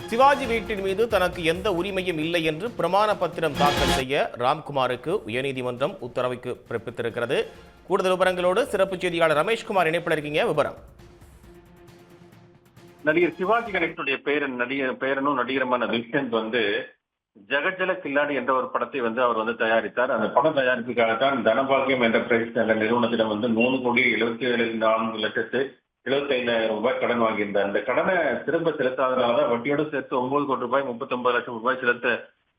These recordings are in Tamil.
சிவாஜி வீட்டின் மீது தனக்கு எந்த உரிமையும் இல்லை என்று பிரமாண பத்திரம் தாக்கல் செய்ய ராம்குமாருக்கு உயர்நீதிமன்றம் உத்தரவு பிறப்பித்திருக்கிறது. கூடுதல் விவரங்களோடு சிறப்பு செய்தியாளர் ரமேஷ்குமார் இணைப்பில் இருக்கீங்க. விவரம். நடிகர் சிவாஜி கணேசனுடைய பேரனும் நடிகருமான துஷ்யந்த் ஜெகஜல கில்லாடி என்ற ஒரு படத்தை அவர் தயாரித்தார். அந்த படம் தயாரிப்புக்காகத்தான் தனபாகியம் என்டர்பிரைஸ் என்ற நிறுவனத்திடம் 3,74,75,000 ரூபாய் கடன் வாங்கியிருந்தார். இந்த கடனை திரும்ப செலுத்தாதனால வட்டியோடு சேர்த்து 9 கோடி ரூபாய் 39 லட்சம் ரூபாய் செலுத்த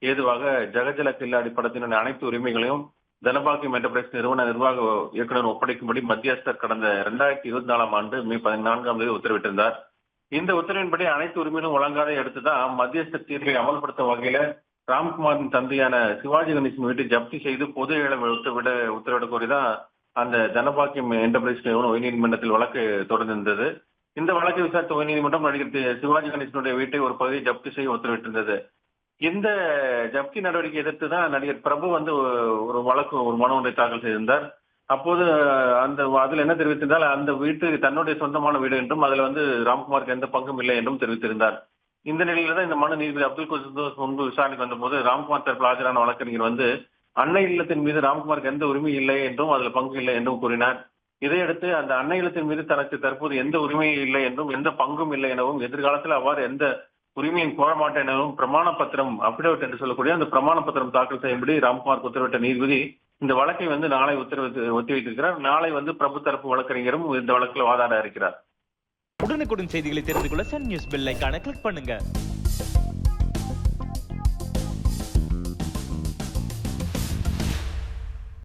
ஏதுவாக ஜெகஜல கில்லாடி படத்தின் அனைத்து உரிமைகளையும் தனபாகியம் என்டர்பிரைஸ் நிர்வாக இயக்குநர் ஒப்படைக்கும்படி மத்தியஸ்தர் கடந்த 2024 ஆண்டு மே 14ஆம் தேதி உத்தரவிட்டிருந்தார். இந்த உத்தரவின்படி அனைத்து உரிமைகளும் வழங்காத எடுத்துதான் மத்தியஸ்த தீர்ப்பை அமல்படுத்தும் வகையில ராம்குமாரின் தந்தையான சிவாஜி கணேசன் வீட்டை ஜப்தி செய்து பொது ஏலம் உத்தரவிட கோரிதான் அந்த தனபாக்கியம் என்டர்பிரைஸ் நிறுவனம் உயர்நீதிமன்றத்தில் வழக்கு தொடர்ந்திருந்தது. இந்த வழக்கை விசாரித்த உயர்நீதிமன்றம் நடிகர் சிவாஜி கணேசனுடைய வீட்டை ஒரு பகுதியை ஜப்தி செய்ய உத்தரவிட்டிருந்தது. இந்த ஜப்தி நடவடிக்கை எதிர்த்து தான் நடிகர் பிரபு ஒரு மனு ஒன்றை தாக்கல் செய்திருந்தார். அப்போது அதுல என்ன தெரிவித்திருந்தால், அந்த வீட்டு தன்னுடைய சொந்தமான வீடு என்றும் அதுல ராம்குமாருக்கு எந்த பங்கும் இல்லை என்றும் தெரிவித்திருந்தார். இந்த நிலையில தான் இந்த மனு நீதிபதி அப்துல் குதூஸ் முன்பு விசாரணைக்கு வந்தபோது ராம்குமார் தரப்பில் ஆஜரான வழக்கறிஞர் அன்னை இல்லத்தின் மீது ராம்குமாருக்கு எந்த உரிமை இல்லை என்றும் அதுல பங்கு இல்லை என்றும் கூறினார். இதையடுத்து அந்த அன்னை இல்லத்தின் மீது தனக்கு தற்போது எந்த உரிமையும் இல்லை என்றும் எந்த பங்கும் இல்லை எனவும் எதிர்காலத்தில் அவ்வாறு எந்த உரிமையும் கோர மாட்டேன் எனவும் பிரமாண பத்திரம் அபிடவிட் என்று சொல்லக்கூடிய அந்த பிரமாண பத்திரம் தாக்கல் செய்யும்படி ராம்குமாருக்கு உத்தரவிட்ட நீதிபதி இந்த வழக்கை நாளை ஒத்திவைத்திருக்கிறார். நாளை பிரபு தரப்பு வழக்கறிஞரும் இந்த வழக்கில் வாதாட இருக்கிறார். உடனுக்குடன் செய்திகளை தெரிந்து கொள்ள சன் நியூஸ் பெல் ஐகானை கிளிக் பண்ணுங்க.